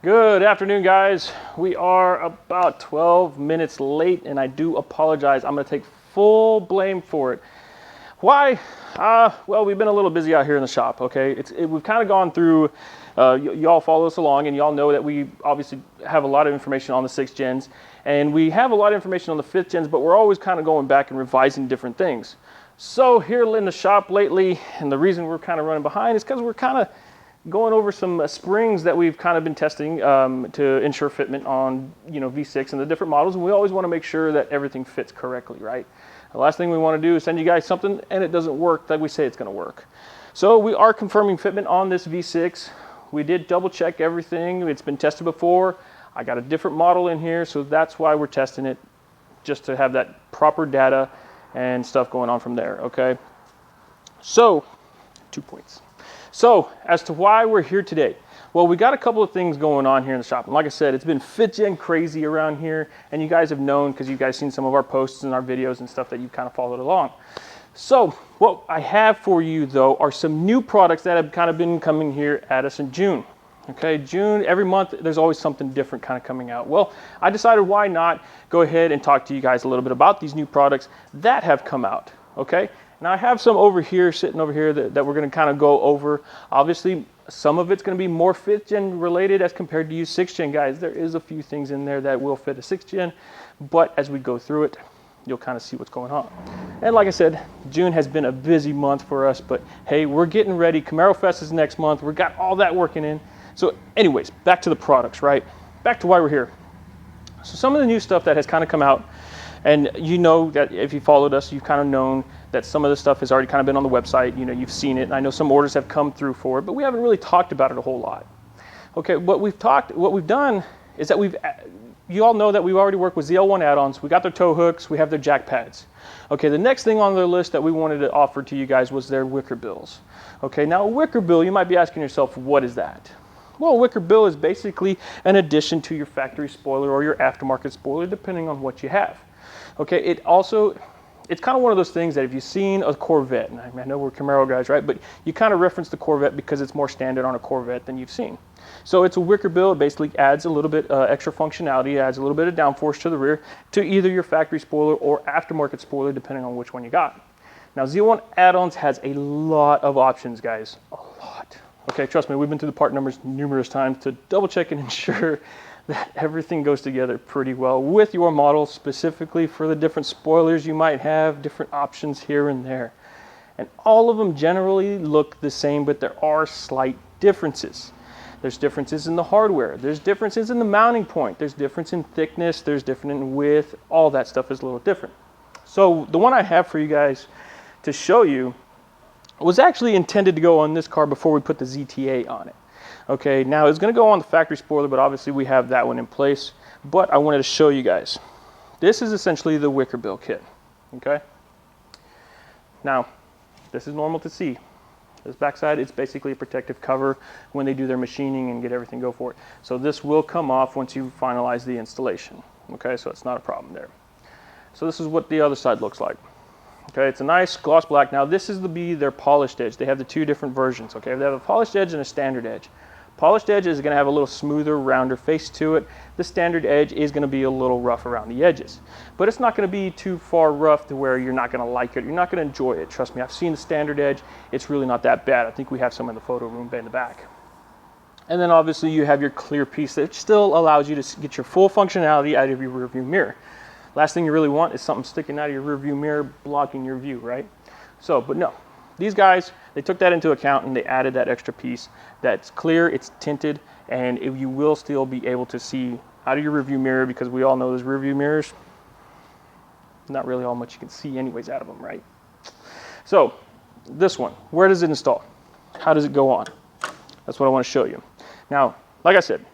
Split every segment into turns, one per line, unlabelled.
Good afternoon, guys. We are about 12 minutes late, and I do apologize. I'm going to take full blame for it. Why? Well, we've been a little busy out here in the shop, okay? We've kind of gone through, y'all follow us along, and y'all know that we obviously have a lot of information on the 6th gens, and we have a lot of information on the 5th gens, but we're always kind of going back and revising different things. So here in the shop lately, and the reason we're kind of running behind is because we're kind of going over some springs that we've kind of been testing to ensure fitment on V6 and the different models, and we always want to make sure that everything fits correctly, right? The last thing we want to do is send you guys something and it doesn't work like we say it's going to work. So we are confirming fitment on this V6. We did double check everything. It's been tested before. I got a different model in here, so that's why we're testing it, just to have that proper data and stuff going on from there, okay? So 2 points. So, as to why we're here today, well, we got a couple of things going on here in the shop. And like I said, it's been 5th gen crazy around here, and you guys have known because you guys seen some of our posts and our videos and stuff that you've kind of followed along. So, what I have for you, though, are some new products that have kind of been coming here at us in June. Okay, June, every month, there's always something different kind of coming out. Well, I decided why not go ahead and talk to you guys a little bit about these new products that have come out, okay? Now I have some over here, sitting over here that we're going to kind of go over. Obviously, some of it's going to be more 5th gen related as compared to you 6th gen guys. There is a few things in there that will fit a 6th gen, but as we go through it, you'll kind of see what's going on. And like I said, June has been a busy month for us, but hey, we're getting ready. Camaro Fest is next month. We got all that working in. So anyways, back to the products, right? Back to why we're here. So some of the new stuff that has kind of come out, and you know that if you followed us, you've kind of known that some of the stuff has already kind of been on the website. You know, you've seen it, and I know some orders have come through for it, but we haven't really talked about it a whole lot. Okay, what we've done is that you all know that we've already worked with ZL1 add-ons. We got their tow hooks, we have their jack pads. Okay, the next thing on their list that we wanted to offer to you guys was their wicker bills. Okay, now a wicker bill, you might be asking yourself, what is that? Well, a wicker bill is basically an addition to your factory spoiler or your aftermarket spoiler, depending on what you have. Okay, it's kind of one of those things that if you've seen a Corvette, and I know we're Camaro guys, right? But you kind of reference the Corvette because it's more standard on a Corvette than you've seen. So it's a wicker bill. It basically adds a little bit extra functionality, adds a little bit of downforce to the rear to either your factory spoiler or aftermarket spoiler, depending on which one you got. Now, Z1 add-ons has a lot of options, guys, a lot. Okay, trust me, we've been through the part numbers numerous times to double check and ensure that everything goes together pretty well with your model, specifically for the different spoilers you might have, different options here and there. And all of them generally look the same, but there are slight differences. There's differences in the hardware. There's differences in the mounting point. There's difference in thickness. There's different in width. All that stuff is a little different. So the one I have for you guys to show you was actually intended to go on this car before we put the ZTA on it. Okay, now it's going to go on the factory spoiler, but obviously we have that one in place. But I wanted to show you guys. This is essentially the Wicker Build Kit. Okay. Now, this is normal to see. This backside, it's basically a protective cover when they do their machining and get everything go for it. So this will come off once you finalize the installation. Okay, so it's not a problem there. So this is what the other side looks like. Okay, it's a nice gloss black. Now this is their polished edge. They have the two different versions. Okay, they have a polished edge and a standard edge. Polished edge is going to have a little smoother, rounder face to it. The standard edge is going to be a little rough around the edges. But it's not going to be too far rough to where you're not going to like it. You're not going to enjoy it. Trust me, I've seen the standard edge. It's really not that bad. I think we have some in the photo room in the back. And then obviously you have your clear piece that still allows you to get your full functionality out of your rear view mirror. Last thing you really want is something sticking out of your rear view mirror blocking your view, right? So, but no. These guys, they took that into account and they added that extra piece that's clear, it's tinted, and you will still be able to see out of your rearview mirror, because we all know those rearview mirrors, not really all much you can see anyways out of them, right? So this one, where does it install? How does it go on? That's what I want to show you. Now, like I said,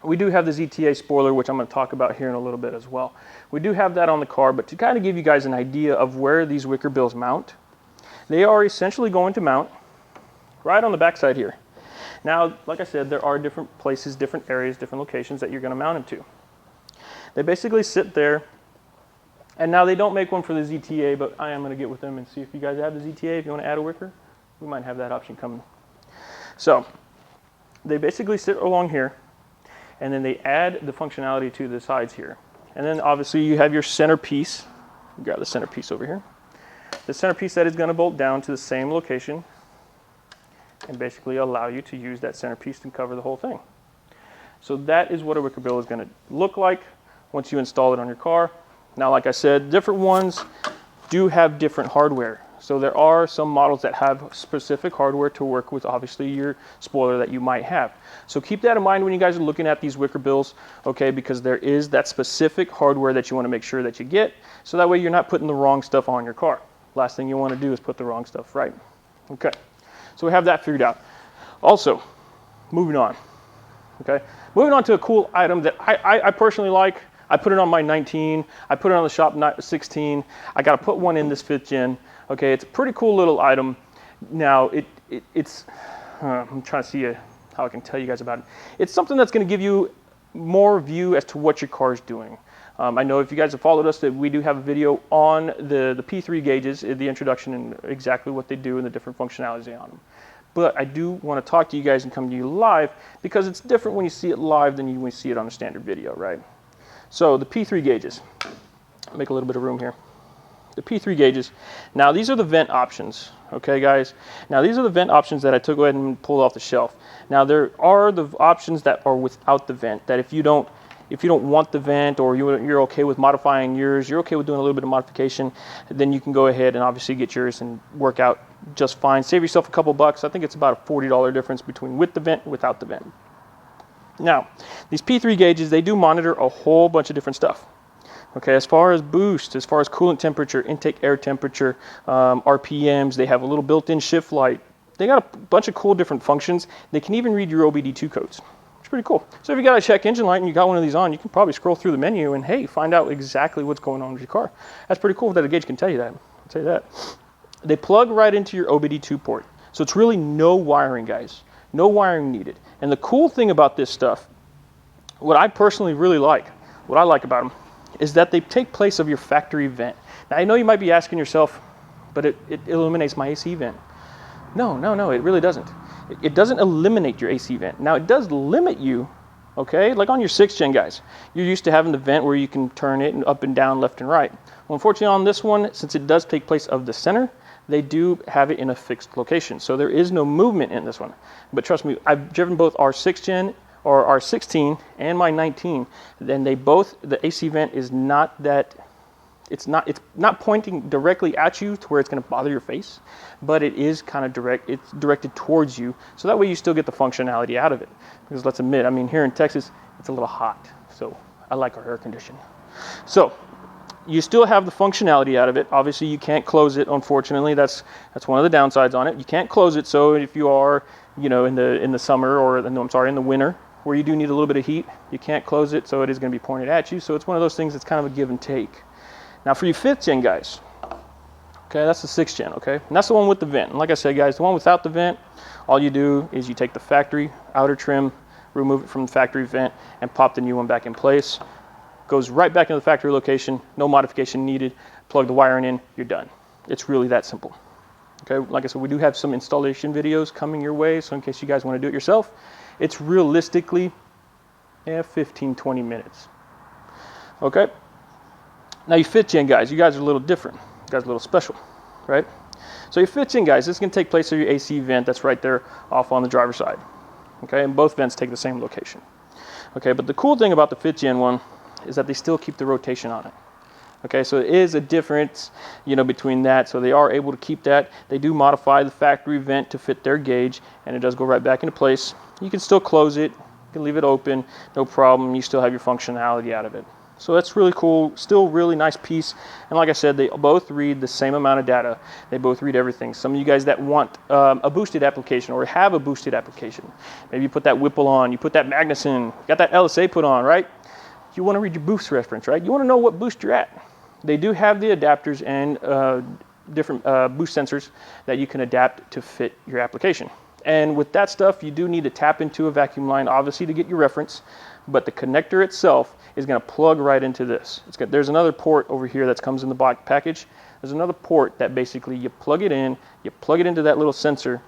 we do have the ZTA Spoiler, which I'm going to talk about here in a little bit as well. We do have that on the car, but to kind of give you guys an idea of where these wicker bills mount, they are essentially going to mount right on the backside here. Now, like I said, there are different places, different areas, different locations that you're going to mount them to. They basically sit there, and now they don't make one for the ZTA, but I am going to get with them and see if you guys have the ZTA. If you want to add a wicker, we might have that option coming. So they basically sit along here, and then they add the functionality to the sides here. And then obviously you have your centerpiece. Grab the centerpiece over here. The centerpiece that is going to bolt down to the same location and basically allow you to use that centerpiece to cover the whole thing. So that is what a Wicker Bill is going to look like once you install it on your car. Now, like I said, different ones do have different hardware. So there are some models that have specific hardware to work with, obviously, your spoiler that you might have. So keep that in mind when you guys are looking at these Wicker Bills, okay, because there is that specific hardware that you want to make sure that you get, so that way you're not putting the wrong stuff on your car. Last thing you want to do is put the wrong stuff right. Okay, so we have that figured out. Also, moving on, okay? Moving on to a cool item that I personally like. I put it on my 19, I put it on the shop 16, I got to put one in this 5th gen. Okay, it's a pretty cool little item. Now, it's I'm trying to see how I can tell you guys about it. It's something that's going to give you more view as to what your car is doing. I know if you guys have followed us that we do have a video on the P3 gauges, the introduction and exactly what they do and the different functionalities on them. But I do want to talk to you guys and come to you live because it's different when you see it live than when you see it on a standard video, right? So the P3 gauges, make a little bit of room here. The P3 gauges. Now these are the vent options, okay guys? Now these are the vent options that I took ahead and pulled off the shelf. Now there are the options that are without the vent, that if you don't want the vent or you're okay with modifying yours, you're okay with doing a little bit of modification, then you can go ahead and obviously get yours and work out just fine. Save yourself a couple bucks. I think it's about a $40 difference between with the vent and without the vent. Now, these P3 gauges, they do monitor a whole bunch of different stuff. Okay, as far as boost, as far as coolant temperature, intake air temperature, RPMs, they have a little built-in shift light. They got a bunch of cool different functions. They can even read your OBD2 codes. It's pretty cool. So if you got a check engine light and you got one of these on, you can probably scroll through the menu and hey, find out exactly what's going on with your car. That's pretty cool that a gauge can tell you that. I'll tell you that. They plug right into your OBD2 port. So it's really no wiring, guys. No wiring needed. And the cool thing about this stuff, what I personally really like, what I like about them, is that they take place of your factory vent. Now I know you might be asking yourself, but it eliminates my AC vent. No, it really doesn't. It doesn't eliminate your AC vent. Now it does limit you, okay? Like on your 6th gen guys, you're used to having the vent where you can turn it up and down, left and right. Well, unfortunately on this one, since it does take place of the center, they do have it in a fixed location. So there is no movement in this one. But trust me, I've driven both our 6th gen or our 16 and my 19, then they both, the AC vent is not that, it's not pointing directly at you to where it's going to bother your face, but it is kind of it's directed towards you, so that way you still get the functionality out of it. Because let's admit, I mean, here in Texas, it's a little hot, so I like our air conditioning. So you still have the functionality out of it. Obviously, you can't close it, unfortunately. That's one of the downsides on it. You can't close it, so if you are, you know, in the summer or, no, I'm sorry, in the winter, where you do need a little bit of heat, you can't close it, so it is going to be pointed at you. So it's one of those things that's kind of a give and take. Now for you 5th gen guys, okay, that's the 6th gen, okay? And that's the one with the vent. And like I said, guys, the one without the vent, all you do is you take the factory outer trim, remove it from the factory vent, and pop the new one back in place. Goes right back into the factory location, no modification needed. Plug the wiring in, you're done. It's really that simple. Okay, like I said, we do have some installation videos coming your way, so in case you guys want to do it yourself, it's realistically 15-20 minutes. Okay, now you 5th gen guys, you guys are a little different. You guys are a little special, right? So your 5th gen guys, this can take place of your AC vent that's right there off on the driver's side. Okay, and both vents take the same location. Okay, but the cool thing about the 5th gen one is that they still keep the rotation on it. Okay, so it is a difference, you know, between that. So they are able to keep that. They do modify the factory vent to fit their gauge, and it does go right back into place. You can still close it, you can leave it open, no problem. You still have your functionality out of it. So that's really cool, still really nice piece. And like I said, they both read the same amount of data. They both read everything. Some of you guys that want a boosted application or have a boosted application, maybe you put that Whipple on, you put that Magnus in, got that LSA put on, right? You want to read your boost reference, right? You want to know what boost you're at. They do have the adapters and different boost sensors that you can adapt to fit your application. And with that stuff, you do need to tap into a vacuum line, obviously, to get your reference. But the connector itself is going to plug right into this. There's another port over here that comes in the package. There's another port that basically you plug it into that little sensor,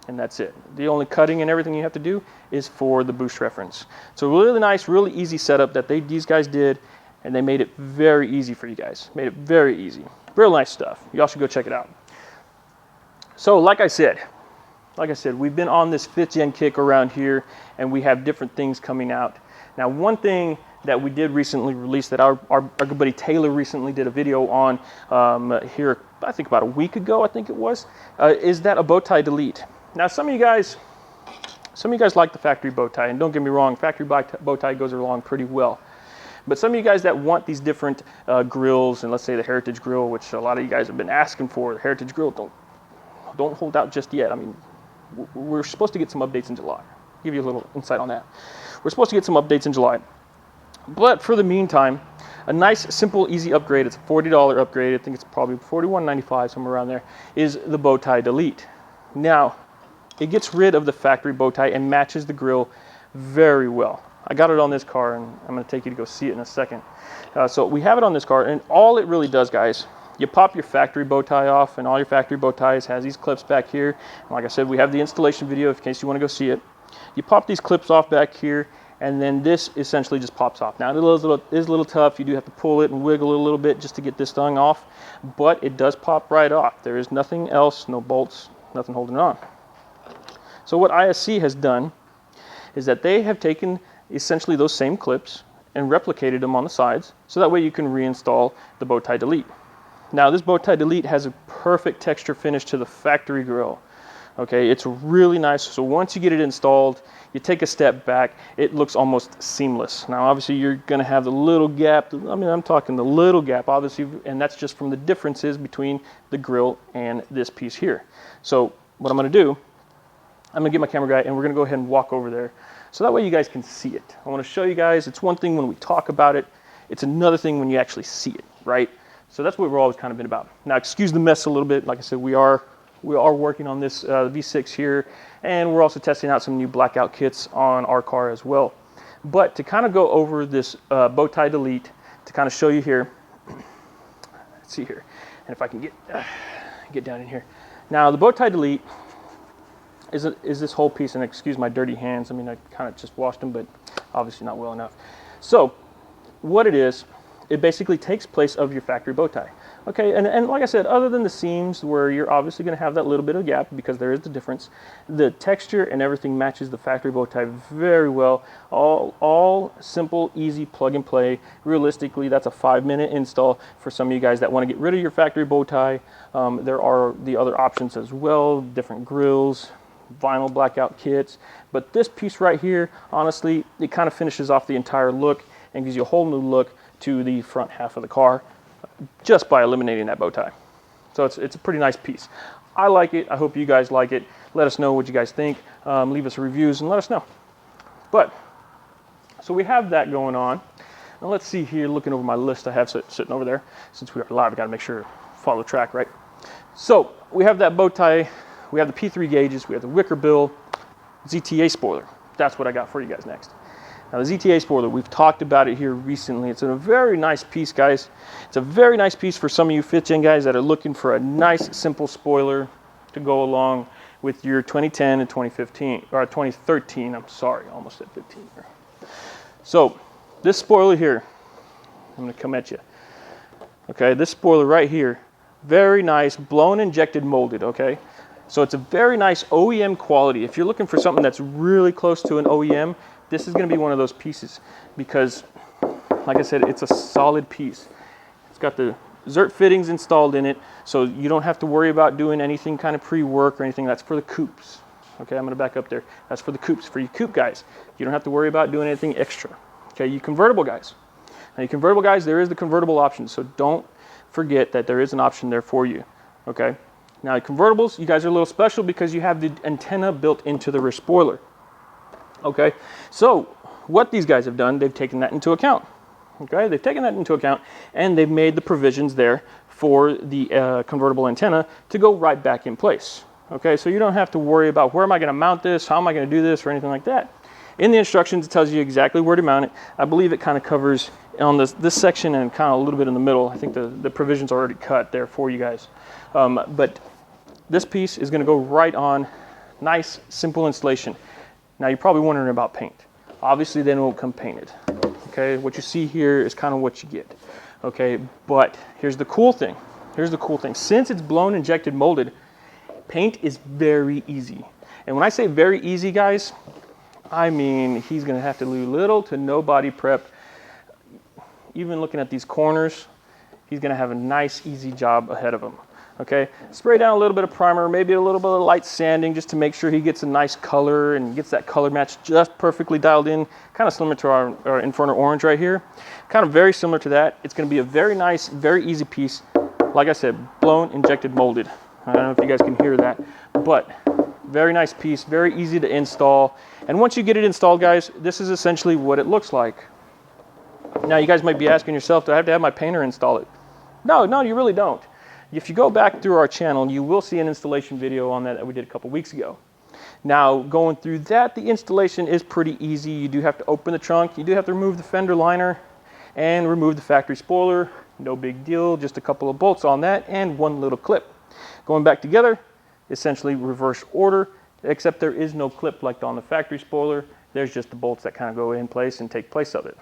and that's it. The only cutting and everything you have to do is for the boost reference. So really nice, really easy setup that these guys did, and they made it very easy for you guys. Made it very easy. Real nice stuff. Y'all should go check it out. So like I said, we've been on this 5th gen kick around here, and we have different things coming out. Now, one thing that we did recently release that our good buddy Taylor recently did a video on here, I think about a week ago, I think it was, is that a Bowtie Delete. Now, some of you guys like the factory bow tie, and don't get me wrong, factory bow tie goes along pretty well. But some of you guys that want these different grills, and let's say the Heritage grill, which a lot of you guys have been asking for, the Heritage grill, don't hold out just yet. I mean, we're supposed to get some updates in July. I'll give you a little insight on that. We're supposed to get some updates in July. But for the meantime, a nice, simple, easy upgrade, it's a $40 upgrade, I think it's probably $41.95, somewhere around there, is the Bowtie Delete. Now, it gets rid of the factory bow tie and matches the grill very well. I got it on this car, and I'm going to take you to go see it in a second. So we have it on this car, and all it really does, guys, you pop your factory bow tie off, and all your factory bow ties has these clips back here. And like I said, we have the installation video in case you want to go see it. You pop these clips off back here, and then this essentially just pops off. Now, it is a little tough. You do have to pull it and wiggle it a little bit just to get this thing off, but it does pop right off. There is nothing else, no bolts, nothing holding it on. So what ISC has done is that they have taken essentially those same clips and replicated them on the sides, so that way you can reinstall the Bowtie Delete. Now, this Bowtie Delete has a perfect texture finish to the factory grill. Okay, it's really nice. So once you get it installed, you take a step back, it looks almost seamless. Now, obviously, you're going to have the little gap. I mean, I'm talking the little gap, obviously, and that's just from the differences between the grill and this piece here. So what I'm going to do, I'm going to get my camera guy, and we're going to go ahead and walk over there, so that way you guys can see it. I want to show you guys. It's one thing when we talk about it. It's another thing when you actually see it, right? So that's what we're always kind of been about. Now, excuse the mess a little bit. Like I said, we are working on this V6 here, and we're also testing out some new blackout kits on our car as well. But to kind of go over this Bowtie Delete, to kind of show you here, let's see here, and if I can get down in here. Now, the Bowtie Delete is this whole piece, and excuse my dirty hands. I mean, I kind of just washed them, but obviously not well enough. So what it is, it basically takes place of your factory bow tie. Okay, and like I said, other than the seams where you're obviously going to have that little bit of gap because there is the difference, the texture and everything matches the factory bow tie very well. All simple, easy plug and play. Realistically, that's a 5-minute install for some of you guys that want to get rid of your factory bow tie. There are the other options as well, different grills, vinyl blackout kits, but this piece right here, honestly, it kind of finishes off the entire look and gives you a whole new look to the front half of the car just by eliminating that bow tie. So it's a pretty nice piece. I like it. I hope you guys like it. Let us know what you guys think. Leave us reviews and let us know. But so we have that going on. Now let's see here, looking over my list I have sitting over there. Since we are live, I got to make sure follow the track, right? So we have that bow tie. We have the P3 gauges. We have the Wicker Bill, ZTA Spoiler. That's what I got for you guys next. Now, the ZTA Spoiler, we've talked about it here recently. It's a very nice piece, guys. It's a very nice piece for some of you 5th gen guys that are looking for a nice, simple spoiler to go along with your 2010 and 2015, or 2013, I'm sorry, almost said 15 here. So, this spoiler here, I'm gonna come at you. Okay, this spoiler right here, very nice, blown, injected, molded, okay? So it's a very nice OEM quality. If you're looking for something that's really close to an OEM, this is going to be one of those pieces because, like I said, it's a solid piece. It's got the Zert fittings installed in it, so you don't have to worry about doing anything kind of pre-work or anything. That's for the coupes. Okay, I'm going to back up there. That's for the coupes. For you coupe guys, you don't have to worry about doing anything extra. Okay, you convertible guys. Now, you convertible guys, there is the convertible option, so don't forget that there is an option there for you. Okay. Now, convertibles, you guys are a little special because you have the antenna built into the rear spoiler. Okay, so what these guys have done, they've taken that into account. Okay, they've taken that into account and they've made the provisions there for the convertible antenna to go right back in place. Okay, so you don't have to worry about where am I going to mount this, how am I going to do this, or anything like that. In the instructions, it tells you exactly where to mount it. I believe it kind of covers on this section and kind of a little bit in the middle. I think the provisions are already cut there for you guys. But this piece is going to go right on Nice, simple installation. Now you're probably wondering about paint. Obviously then it won't come painted. Okay, what you see here is kind of what you get. Okay, but here's the cool thing. Here's the cool thing. Since it's blown, injected, molded, paint is very easy. And when I say very easy, guys, I mean he's gonna have to do little to no body prep. Even looking at these corners, he's gonna have a nice, easy job ahead of him. Okay, spray down a little bit of primer, maybe a little bit of light sanding just to make sure he gets a nice color and gets that color match just perfectly dialed in, kind of similar to our Inferno Orange right here. Kind of very similar to that. It's gonna be a very nice, very easy piece. Like I said, blown, injected, molded. I don't know if you guys can hear that, but very nice piece, very easy to install. And once you get it installed, guys, this is essentially what it looks like. Now you guys might be asking yourself, do I have to have my painter install it? No, you really don't. If you go back through our channel, you will see an installation video on that we did a couple weeks ago. Now, going through that, the installation is pretty easy. You do have to open the trunk. You do have to remove the fender liner and remove the factory spoiler. No big deal, just a couple of bolts on that and one little clip. Going back together, essentially reverse order, except there is no clip like on the factory spoiler. There's just the bolts that kind of go in place and take place of it.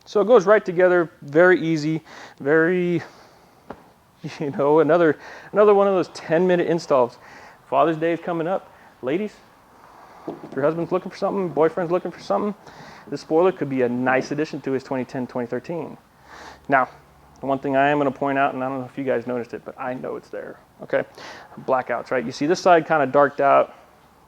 So it goes right together, very easy, very, you know, another one of those 10-minute installs. Father's Day is coming up. Ladies, if your husband's looking for something, boyfriend's looking for something, this spoiler could be a nice addition to his 2010, 2013. Now, the one thing I am going to point out, and I don't know if you guys noticed it, but I know it's there, okay? Blackouts, right? You see this side kind of darked out.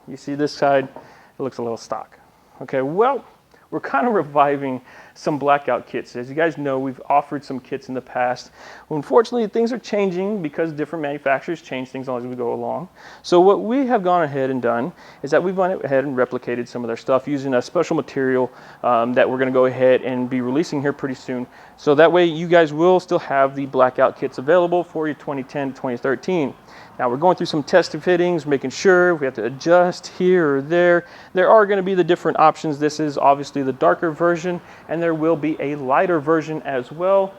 You see this side, it looks a little stock. Okay, well, we're kind of reviving some blackout kits. As you guys know, we've offered some kits in the past. Well, unfortunately, things are changing because different manufacturers change things as we go along. So what we have gone ahead and done is that we've gone ahead and replicated some of their stuff using a special material that we're going to go ahead and be releasing here pretty soon. So that way you guys will still have the blackout kits available for your 2010 to 2013. Now we're going through some test fittings, making sure we have to adjust here or there. There are going to be the different options. This is obviously the darker version, and there will be a lighter version as well.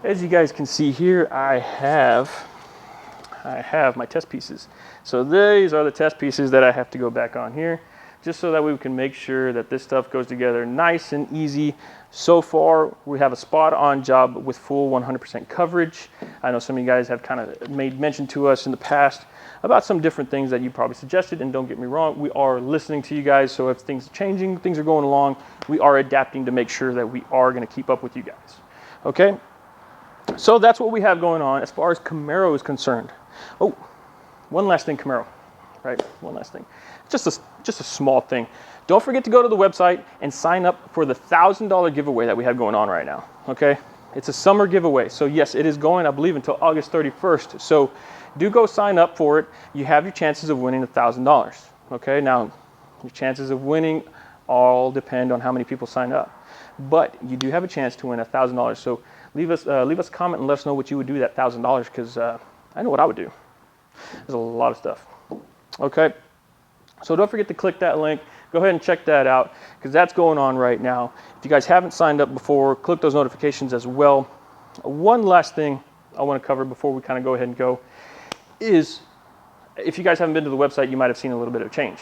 As you guys can see here, I have my test pieces. So these are the test pieces that I have to go back on here, just so that we can make sure that this stuff goes together nice and easy. So far, we have a spot-on job with full 100% coverage. I know some of you guys have kind of made mention to us in the past about some different things that you probably suggested, and don't get me wrong, we are listening to you guys, so if things are changing, things are going along, we are adapting to make sure that we are going to keep up with you guys. Okay? So that's what we have going on as far as Camaro is concerned. Oh, one last thing, Camaro, right? One last thing. Just a small thing. Don't forget to go to the website and sign up for the $1,000 giveaway that we have going on right now, okay? It's a summer giveaway. So yes, it is going, I believe, until August 31st. So do go sign up for it. You have your chances of winning $1,000, okay? Now, your chances of winning all depend on how many people sign up. But you do have a chance to win $1,000. So leave us a comment and let us know what you would do with that $1,000, because I know what I would do. There's a lot of stuff, okay? So don't forget to click that link. Go ahead and check that out, because that's going on right now. If you guys haven't signed up before, click those notifications as well. One last thing I want to cover before we kind of go ahead and go is, if you guys haven't been to the website, you might have seen a little bit of change.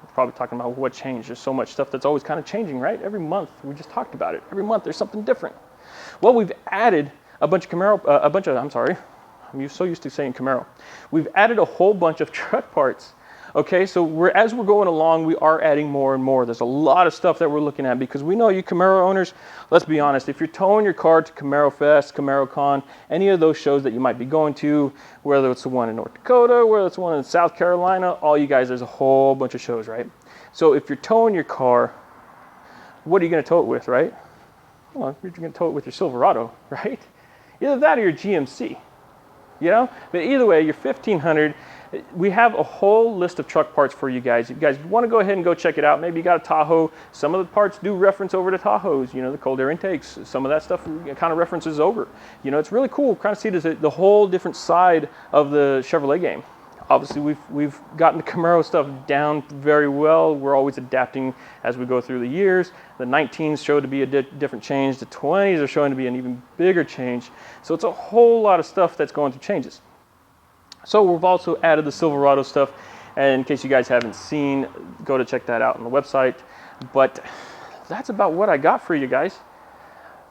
We're probably talking about what changed. There's so much stuff that's always kind of changing, right? Every month, we just talked about it. Every month there's something different. Well, we've added a bunch of Camaro, I'm so used to saying Camaro. We've added a whole bunch of truck parts. Okay, so as we're going along, we are adding more and more. There's a lot of stuff that we're looking at, because we know you Camaro owners, let's be honest, if you're towing your car to Camaro Fest, Camaro Con, any of those shows that you might be going to, whether it's the one in North Dakota, whether it's one in South Carolina, all you guys, there's a whole bunch of shows, right? So if you're towing your car, what are you going to tow it with, right? Well, you're going to tow it with your Silverado, right? Either that or your GMC, you know? But either way, your 1500, we have a whole list of truck parts for you guys. If you guys want to go ahead and go check it out, maybe you got a Tahoe. Some of the parts do reference over to Tahoes, you know, the cold air intakes. Some of that stuff kind of references over. You know, it's really cool. Kind of see the whole different side of the Chevrolet game. Obviously, we've gotten the Camaro stuff down very well. We're always adapting as we go through the years. The 19s show to be a different change. The 20s are showing to be an even bigger change. So it's a whole lot of stuff that's going through changes. So we've also added the Silverado stuff. And in case you guys haven't seen, go to check that out on the website. But that's about what I got for you guys.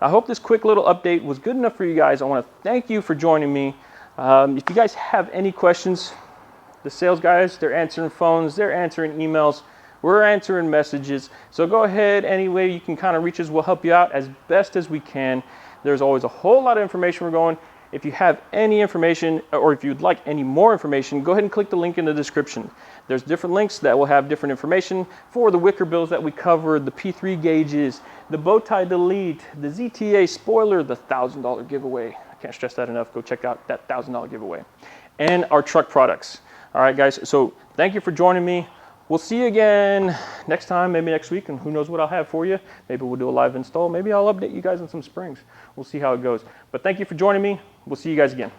I hope this quick little update was good enough for you guys. I want to thank you for joining me. If you guys have any questions, the sales guys, they're answering phones, they're answering emails, we're answering messages. So go ahead, any way you can kind of reach us, we'll help you out as best as we can. There's always a whole lot of information we're going. If you have any information, or if you'd like any more information, go ahead and click the link in the description. There's different links that will have different information for the wicker bills that we covered, the P3 gauges, the Bowtie Delete, the ZTA Spoiler, the $1,000 giveaway. I can't stress that enough. Go check out that $1,000 giveaway. And our truck products. All right, guys. So thank you for joining me. We'll see you again next time, maybe next week, and who knows what I'll have for you. Maybe we'll do a live install. Maybe I'll update you guys on some springs. We'll see how it goes. But thank you for joining me. We'll see you guys again.